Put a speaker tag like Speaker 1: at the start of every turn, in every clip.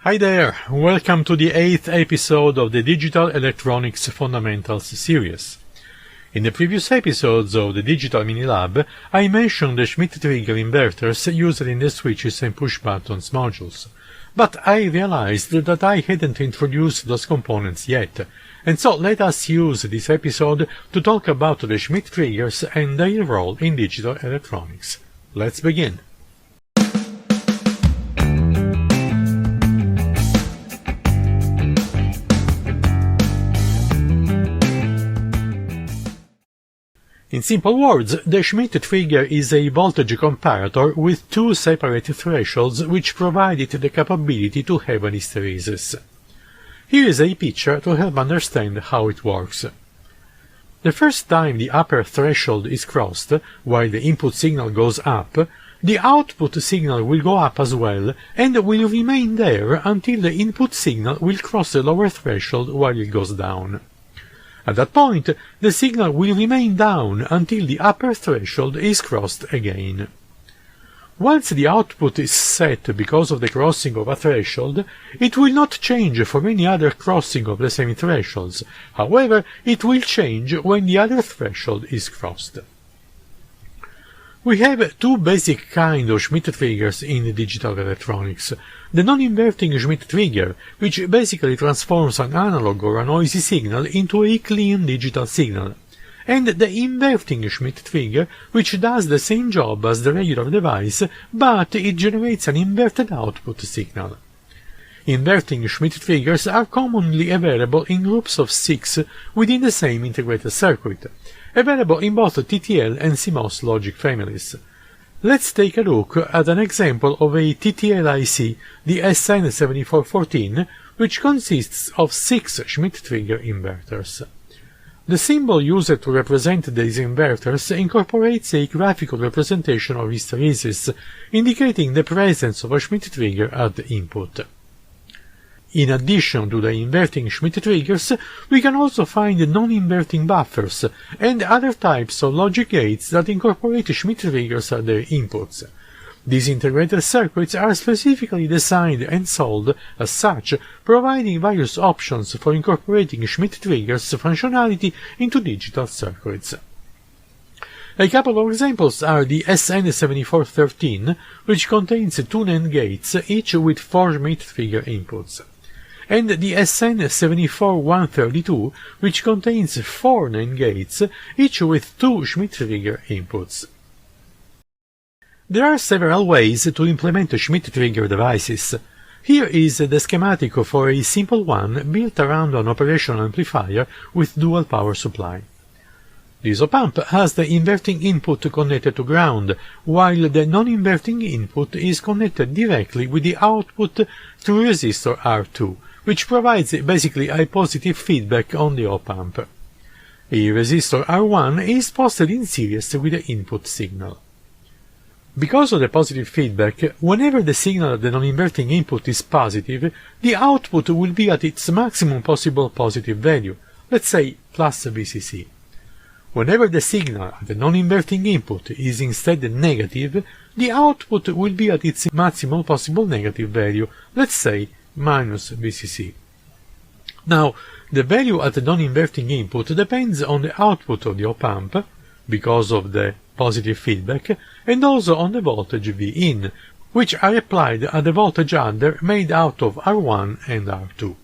Speaker 1: Hi there, welcome to the 8th episode of the Digital Electronics Fundamentals series. In the previous episodes of the Digital Mini Lab, I mentioned the Schmidt Trigger inverters used in the switches and push buttons modules. But I realized that I hadn't introduced those components yet, and so let us use this episode to talk about the Schmidt Triggers and their role in digital electronics. Let's begin. In simple words, the Schmidt Trigger is a voltage comparator with two separate thresholds which provide it the capability to have an hysteresis. Here is a picture to help understand how it works. The first time the upper threshold is crossed, while the input signal goes up, the output signal will go up as well and will remain there until the input signal will cross the lower threshold while it goes down. At that point, the signal will remain down until the upper threshold is crossed again. Once the output is set because of the crossing of a threshold, it will not change for any other crossing of the same thresholds. However, it will change when the other threshold is crossed. We have two basic kinds of Schmidt triggers in digital electronics. The non-inverting Schmidt trigger, which basically transforms an analog or a noisy signal into a clean digital signal, and the inverting Schmidt trigger, which does the same job as the regular device, but it generates an inverted output signal. Inverting Schmidt triggers are commonly available in groups of 6 within the same integrated circuit, available in both TTL and CMOS logic families. Let's take a look at an example of a TTL IC, the SN7414, which consists of 6 Schmidt trigger inverters. The symbol used to represent these inverters incorporates a graphical representation of hysteresis, indicating the presence of a Schmidt trigger at the input. In addition to the inverting Schmidt triggers, we can also find non-inverting buffers and other types of logic gates that incorporate Schmidt triggers at their inputs. These integrated circuits are specifically designed and sold as such, providing various options for incorporating Schmidt triggers functionality into digital circuits. A couple of examples are the SN7413, which contains 2 NAND gates, each with 4 Schmidt trigger inputs, and the SN74132, which contains 4 NAND gates, each with 2 Schmidt trigger inputs. There are several ways to implement Schmidt trigger devices. Here is the schematic for a simple one built around an operational amplifier with dual power supply. This op-amp has the inverting input connected to ground, while the non-inverting input is connected directly with the output through resistor R2, which provides basically a positive feedback on the op-amp. A resistor R1 is posted in series with the input signal. Because of the positive feedback, whenever the signal at the non-inverting input is positive, the output will be at its maximum possible positive value, let's say plus VCC. Whenever the signal at the non-inverting input is instead negative, the output will be at its maximum possible negative value, let's say minus VCC. Now, the value at the non-inverting input depends on the output of the op-amp, because of the positive feedback, and also on the voltage Vin, which are applied at the voltage adder made out of R1 and R2.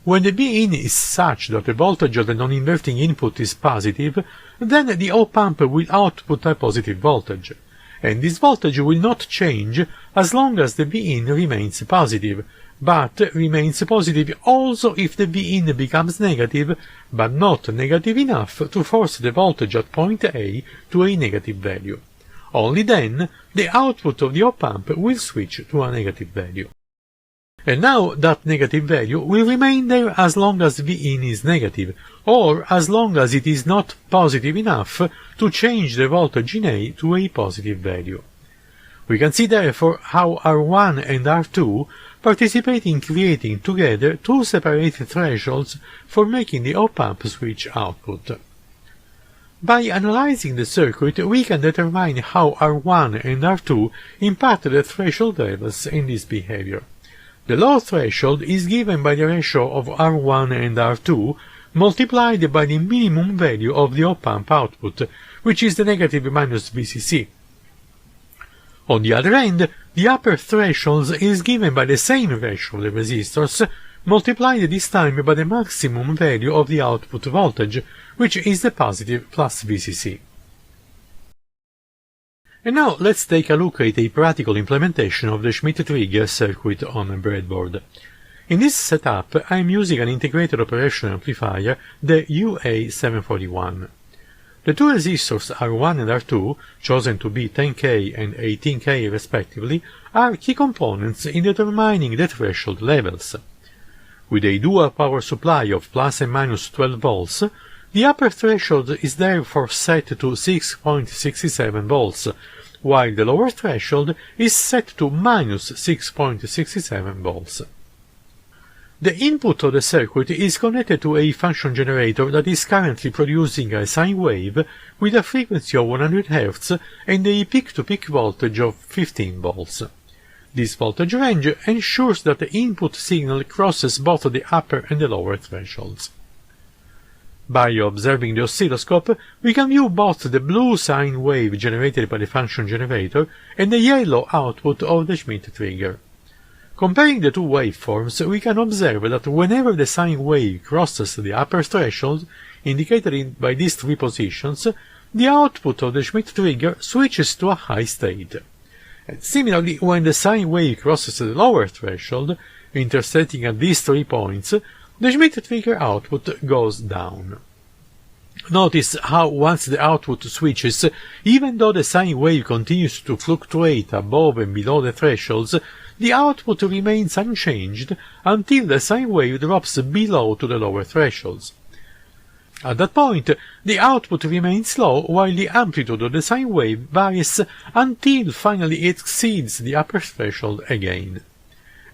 Speaker 1: When the Vin is such that the voltage of the non-inverting input is positive, then the op-amp will output a positive voltage, and this voltage will not change as long as the Vin remains positive, but remains positive also if the Vin becomes negative, but not negative enough to force the voltage at point A to a negative value. Only then the output of the op-amp will switch to a negative value. And now that negative value will remain there as long as Vin is negative, or as long as it is not positive enough to change the voltage in A to a positive value. We can see therefore how R1 and R2 participate in creating together two separated thresholds for making the op-amp switch output. By analyzing the circuit, we can determine how R1 and R2 impact the threshold levels in this behavior. The low threshold is given by the ratio of R1 and R2 multiplied by the minimum value of the op-amp output, which is the negative minus VCC. On the other end, the upper threshold is given by the same ratio of the resistors, multiplied this time by the maximum value of the output voltage, which is the positive plus VCC. And now let's take a look at a practical implementation of the Schmidt Trigger circuit on a breadboard. In this setup, I am using an integrated operation amplifier, the UA741. The two resistors R1 and R2, chosen to be 10K and 18K respectively, are key components in determining the threshold levels. With a dual power supply of plus and minus 12 volts, the upper threshold is therefore set to 6.67 volts, while the lower threshold is set to minus 6.67 volts. The input of the circuit is connected to a function generator that is currently producing a sine wave with a frequency of 100 Hz and a peak-to-peak voltage of 15 volts. This voltage range ensures that the input signal crosses both the upper and the lower thresholds. By observing the oscilloscope, we can view both the blue sine wave generated by the function generator and the yellow output of the Schmidt trigger. Comparing the two waveforms, we can observe that whenever the sine wave crosses the upper threshold, indicated by these three positions, the output of the Schmidt trigger switches to a high state. And similarly, when the sine wave crosses the lower threshold, intersecting at these 3 points, the Schmidt trigger output goes down. Notice how once the output switches, even though the sine wave continues to fluctuate above and below the thresholds, the output remains unchanged until the sine wave drops below to the lower thresholds. At that point, the output remains low while the amplitude of the sine wave varies until finally it exceeds the upper threshold again.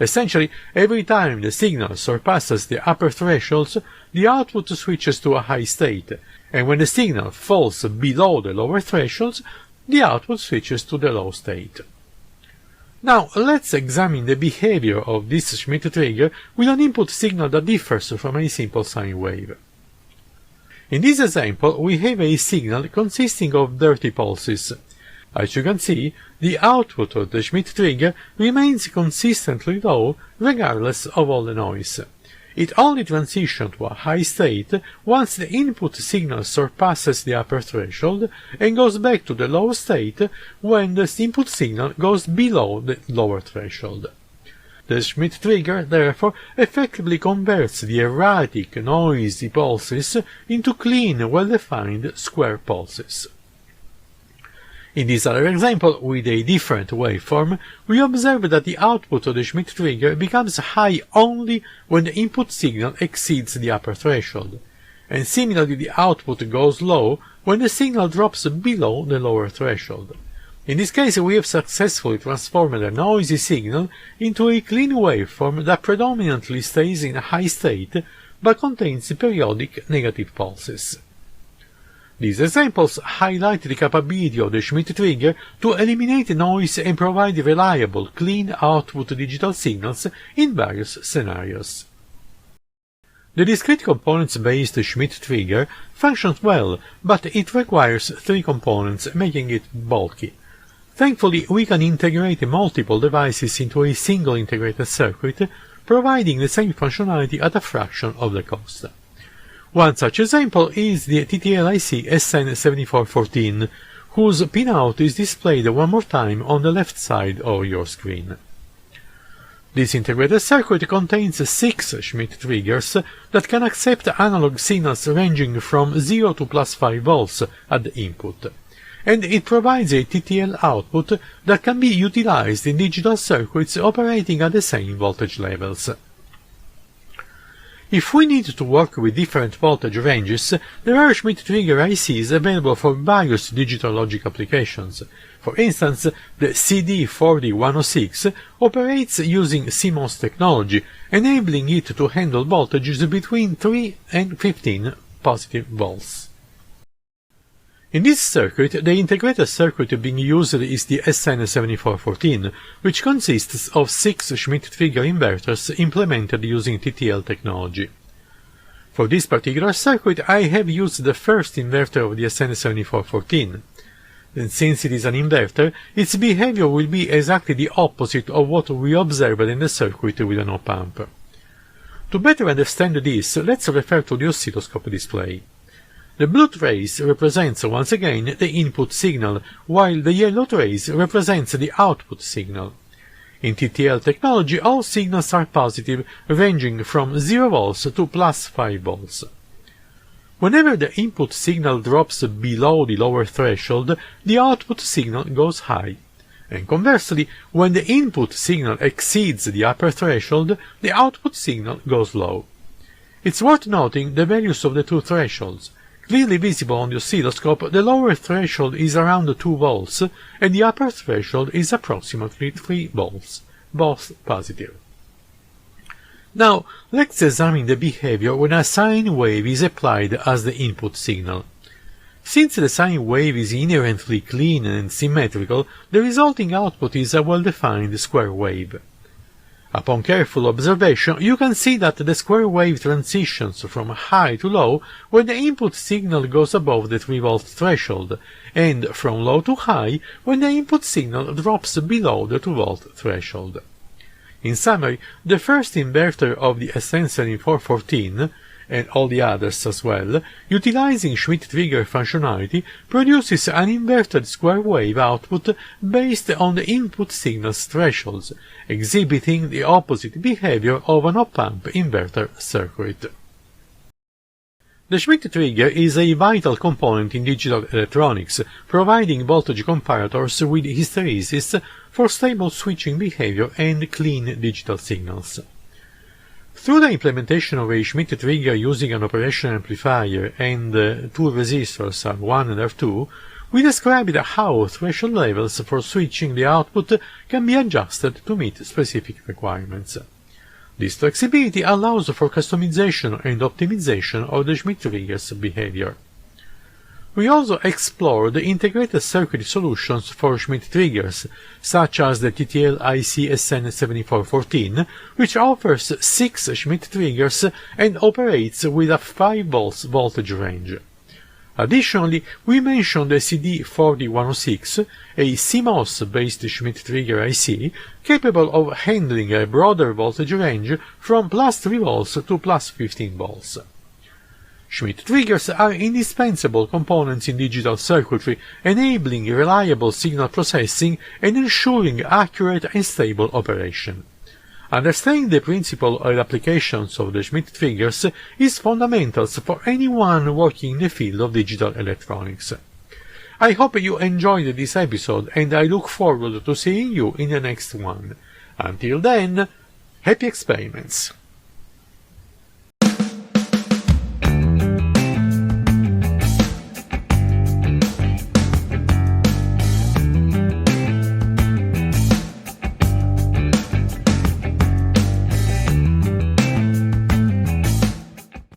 Speaker 1: Essentially, every time the signal surpasses the upper thresholds, the output switches to a high state, and when the signal falls below the lower thresholds, the output switches to the low state. Now, let's examine the behavior of this Schmidt trigger with an input signal that differs from a simple sine wave. In this example, we have a signal consisting of dirty pulses. As you can see, the output of the Schmidt trigger remains consistently low regardless of all the noise. It only transitions to a high state once the input signal surpasses the upper threshold and goes back to the low state when the input signal goes below the lower threshold. The Schmidt trigger, therefore, effectively converts the erratic, noisy pulses into clean, well-defined square pulses. In this other example, with a different waveform, we observe that the output of the Schmidt trigger becomes high only when the input signal exceeds the upper threshold, and similarly the output goes low when the signal drops below the lower threshold. In this case, we have successfully transformed a noisy signal into a clean waveform that predominantly stays in a high state but contains periodic negative pulses. These examples highlight the capability of the Schmidt trigger to eliminate noise and provide reliable, clean output digital signals in various scenarios. The discrete components-based Schmidt trigger functions well, but it requires 3 components, making it bulky. Thankfully, we can integrate multiple devices into a single integrated circuit, providing the same functionality at a fraction of the cost. One such example is the TTL-IC SN7414, whose pinout is displayed one more time on the left side of your screen. This integrated circuit contains 6 Schmidt triggers that can accept analog signals ranging from 0 to plus 5 volts at the input, and it provides a TTL output that can be utilized in digital circuits operating at the same voltage levels. If we need to work with different voltage ranges, there are Schmidt trigger ICs available for various digital logic applications. For instance, the CD40106 operates using CMOS technology, enabling it to handle voltages between 3 and 15 positive volts. In this circuit, the integrated circuit being used is the SN7414, which consists of 6 Schmidt Trigger inverters implemented using TTL technology. For this particular circuit, I have used the first inverter of the SN7414. And since it is an inverter, its behavior will be exactly the opposite of what we observed in the circuit with an op-amp. To better understand this, let's refer to the oscilloscope display. The blue trace represents once again the input signal, while the yellow trace represents the output signal. In TTL technology, all signals are positive, ranging from 0 volts to plus 5 volts. Whenever the input signal drops below the lower threshold, the output signal goes high. And conversely, when the input signal exceeds the upper threshold, the output signal goes low. It's worth noting the values of the two thresholds. Clearly visible on the oscilloscope, the lower threshold is around 2 volts, and the upper threshold is approximately 3 volts, both positive. Now, let's examine the behavior when a sine wave is applied as the input signal. Since the sine wave is inherently clean and symmetrical, the resulting output is a well-defined square wave. Upon careful observation, you can see that the square wave transitions from high to low when the input signal goes above the 3 volt threshold, and from low to high when the input signal drops below the 2 volt threshold. In summary, the first inverter of the SN7414, and all the others as well, utilizing Schmidt Trigger functionality, produces an inverted square wave output based on the input signal's thresholds, exhibiting the opposite behavior of an op-amp inverter circuit. The Schmidt Trigger is a vital component in digital electronics, providing voltage comparators with hysteresis for stable switching behavior and clean digital signals. Through the implementation of a Schmidt Trigger using an operation amplifier and 2 resistors R1 and R2, we described how threshold levels for switching the output can be adjusted to meet specific requirements. This flexibility allows for customization and optimization of the Schmidt Trigger's behavior. We also explored the integrated circuit solutions for Schmidt Triggers, such as the TTL IC SN7414, which offers 6 Schmidt Triggers and operates with a 5 volts voltage range. Additionally, we mentioned the CD4106, a CMOS-based Schmidt Trigger IC, capable of handling a broader voltage range from plus 3 volts to plus 15 volts. Schmidt Triggers are indispensable components in digital circuitry, enabling reliable signal processing and ensuring accurate and stable operation. Understanding the principle and applications of the Schmidt Triggers is fundamental for anyone working in the field of digital electronics. I hope you enjoyed this episode, and I look forward to seeing you in the next one. Until then, happy experiments!